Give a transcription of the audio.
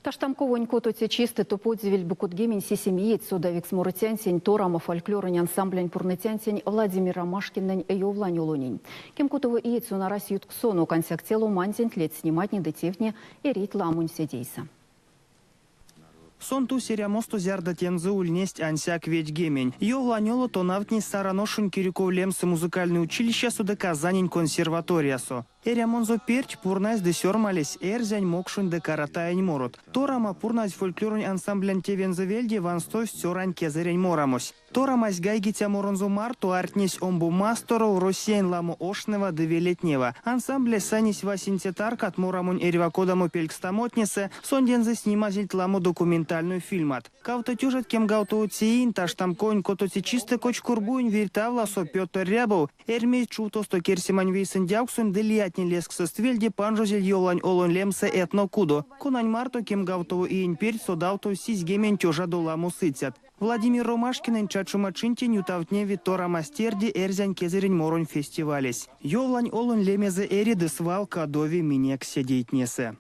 Таштамковонь кототе чисты топодзивель букутгемень сисемиет судовик смурытянсень торама фольклорный ансамблень пурнытянсень Владимир Ромашкиннень Эйовлань улонень. Кем котово иецу на раз ютксону консяк телу манзень лет снимать не детевне и рит ламунь седейса. Сон ту серямосту зярда тензы ульнесть ансяк ведь гемень. Йовланёло то навтни сараношун кирюков лемсы музыкальное училище суда Казанень консерваториясо. Эрямонзо перч пурнайс де сёрмалес эрзянь мокшун де каратаянь морот. Торама пурнайс фольклорунь ансамблен тевензавельде ванстой сёрань кезерень морамось. Торамась гайгитя моронзо марту артнись омбу масторов россиян ламу ошнева девелетнева. Ансамбле санись васинтетарк от морамунь эревакодаму пелькстамотнесе сондензе снимазильт ламу документальную фильмат. Каута тюжет кем гауто циин таштамконь кототи чисто коч курбуень виртавласо Петр Рябов. Эрмей чутосто керсимань вейсен дяуксун делият лескса ствельде панжозель йолань олон лемсе этно кудо. Конань марто кем гавтово и инперь содавто сизгемен тёжа доламу сыцят. Владимир Ромашкин чачумачинтень ютавтне Витора Мастерди эрзянь кезерень моронь фестивалес. Йолань олон лемезе эриды свалка дови минек седейтнесе.